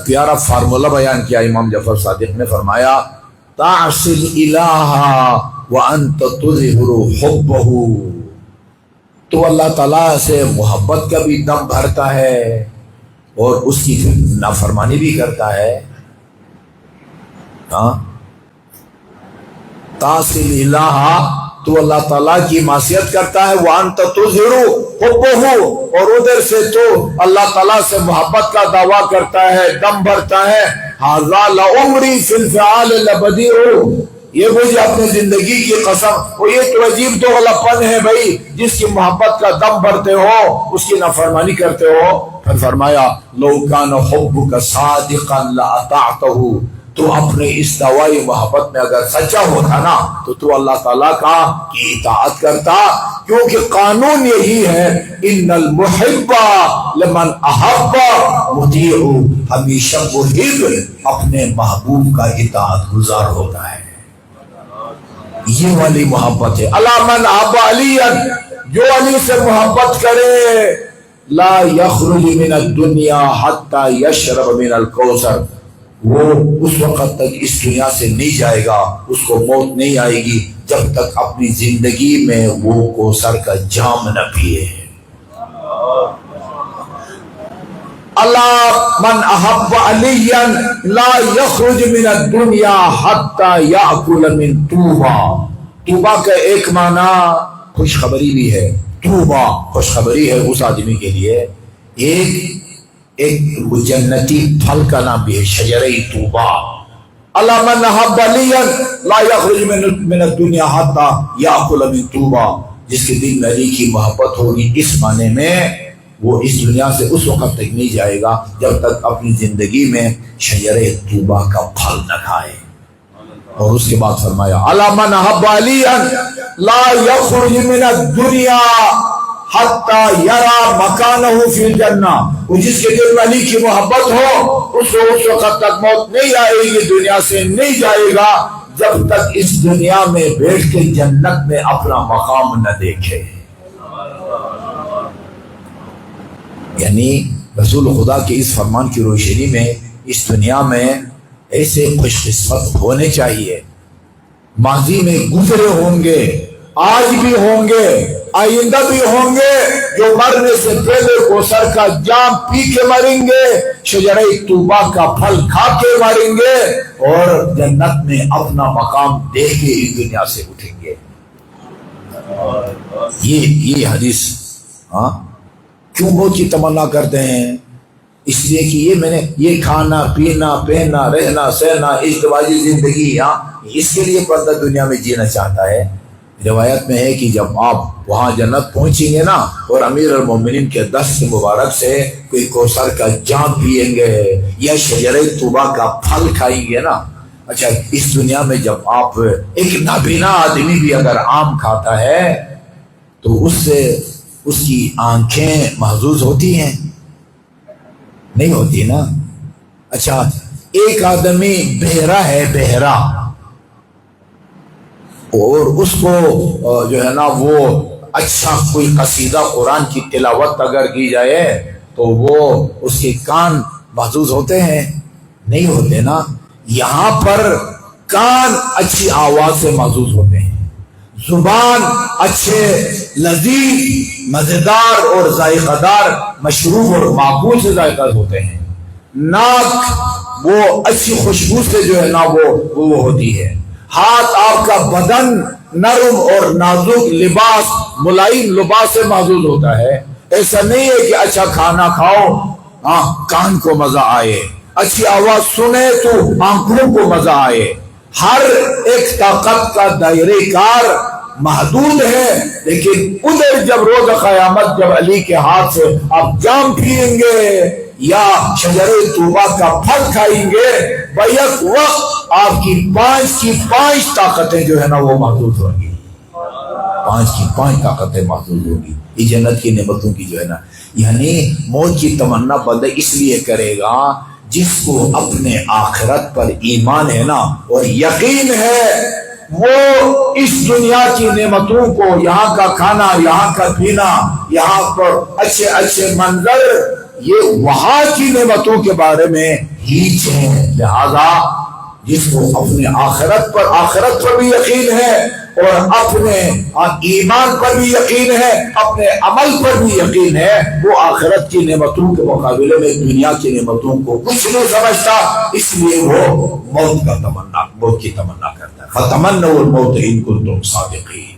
پیارا فارمولہ بیان کیا امام جعفر صادق نے، فرمایا تعصی الالہ وانت تظہر حبہ، تو اللہ تعالیٰ سے محبت کا بھی دم بھرتا ہے اور اس کی نافرمانی بھی کرتا ہے. تعصی الالہ، تو اللہ تعالیٰ کی معصیت کرتا ہے، وانت تظہر حبہ، اور ادھر سے تو اللہ تعالیٰ سے محبت کا دعویٰ کرتا ہے، دم بھرتا ہے. ھذا لعمری فی الفعال لبدیع، یہ مجھے اپنی زندگی کی قسم، اور یہ تو عجیب تو غلطپن ہے بھائی، جس کی محبت کا دم بھرتے ہو اس کی نافرمانی کرتے ہو. پھر فرمایا لو کان حبک صادقا لاطعتہ، تو اپنے اس دعوی محبت میں اگر سچا ہوتا نا تو اللہ تعالیٰ کا کی اطاعت کرتا، کیونکہ قانون یہی ہے ان المحب لمن احب مطیع، ہمیشہ محب اپنے محبوب کا اطاعت گزار ہوتا ہے. یہ والی محبت ہے. الا من احب علی، جو علی سے محبت کرے، لا یخرج من الدنیا حتی یشرب من الکوثر، وہ اس وقت تک اس دنیا سے نہیں جائے گا، اس کو موت نہیں آئے گی جب تک اپنی زندگی میں وہ کوثر کا جام نہ پیے. اللہ من احب علی لا یخرج من الدنیا حتی یاکل من طوبہ. طوبہ کا ایک معنی خوشخبری بھی ہے، طوبہ خوشخبری ہے اس آدمی کے لیے. ایک جنتی پھل کا نام بھی ہے، شجرہ طوبہ. اللہ من احب علی لا یخرج من الدنیا حتی یاکل من طوبہ، جس کے دل میں علی کی محبت ہوگی اس معنی میں وہ اس دنیا سے اس وقت تک نہیں جائے گا جب تک اپنی زندگی میں شجرہ طوبہ کا پھل نہ کھائے. اور اس کے بعد فرمایا اللہ من احب علی لا یخرج من الدنیا حتی یرا مکانہ فی الجنہ، وہ جس کے دل میں علی کی محبت ہو اس وقت تک موت نہیں آئے گی، دنیا سے نہیں جائے گا جب تک اس دنیا میں بیٹھ کے جنت میں اپنا مقام نہ دیکھے. یعنی رسول خدا کے اس فرمان کی روشنی میں اس دنیا میں ایسے خوش قسمت ہونے چاہیے، ماضی میں گزرے ہوں گے، آج بھی ہوں گے، آئندہ بھی ہوں گے، جو مرنے سے پہلے کوثر کا جام پی کے مریں گے، شجرہ طوبہ کا پھل کھا کے مریں گے، اور جنت میں اپنا مقام دیکھ کے اس دنیا سے اٹھیں گے. یہ حدیث کیوں موت کی تمنا کرتے ہیں؟ اس لیے کہ یہ کھانا پینا پہننا رہنا سہنا ازدواجی زندگی، اس کے لیے بندہ دنیا میں جینا چاہتا ہے. روایت میں ہے کہ جب آپ وہاں جنت پہنچیں گے نا اور امیر المومنین کے دست مبارک سے کوئی کوثر کا جام پئیں گے یا شجرہ طوبہ کا پھل کھائیں گے نا. اچھا، اس دنیا میں جب آپ ایک نابینا آدمی بھی اگر آم کھاتا ہے تو اس سے اس کی آنکھیں محظوظ ہوتی ہیں؟ نہیں ہوتی نا. اچھا، ایک آدمی بہرا ہے، بہرا، اور اس کو جو ہے نا وہ اچھا کوئی قصیدہ قرآن کی تلاوت اگر کی جائے تو وہ اس کے کان محظوظ ہوتے ہیں؟ نہیں ہوتے نا. یہاں پر کان اچھی آواز سے محظوظ ہوتے ہیں، زبان اچھے لذیذ مزیدار اور ذائقہ دار مشروب اور معقول سے ذائقہ ہوتے ہیں، ناک وہ اچھی خوشبو سے جو ہے نا وہ ہوتی ہے، ہاتھ آپ کا بدن نرم اور نازک لباس ملائم لباس سے محظوظ ہوتا ہے. ایسا نہیں ہے کہ اچھا کھانا کھاؤ کان کو مزہ آئے، اچھی آواز سنے تو آنکھوں کو مزہ آئے. ہر ایک طاقت کا دائرہ کار محدود ہے، لیکن ادھر جب روز قیامت جب علی کے ہاتھ سے آپ جام پئیں گے یا شجرہ طوبہ کا پھل کھائیں گے، بیک وقت آپ کی پانچ طاقتیں جو ہے نا وہ محدود ہوں گی، پانچ طاقتیں محدود ہوگی. یہ جنت کی نعمتوں کی جو ہے نا، یعنی موت کی تمنا بندہ اس لیے کرے گا جس کو اپنے آخرت پر ایمان ہے نا اور یقین ہے، وہ اس دنیا کی نعمتوں کو، یہاں کا کھانا، یہاں کا پینا، یہاں پر اچھے منظر، یہ وہاں کی نعمتوں کے بارے میں ہیچ ہیں. لہذا جس کو اپنے آخرت پر بھی یقین ہے اور اپنے ایمان پر بھی یقین ہے، اپنے عمل پر بھی یقین ہے، وہ آخرت کی نعمتوں کے مقابلے میں دنیا کی نعمتوں کو کچھ نہیں سمجھتا، اس لیے وہ موت کی تمنا کرتا ہے. فَتَمَنَّوُا الْمَوْتَ إِن كُنتُمْ صَادِقِينَ.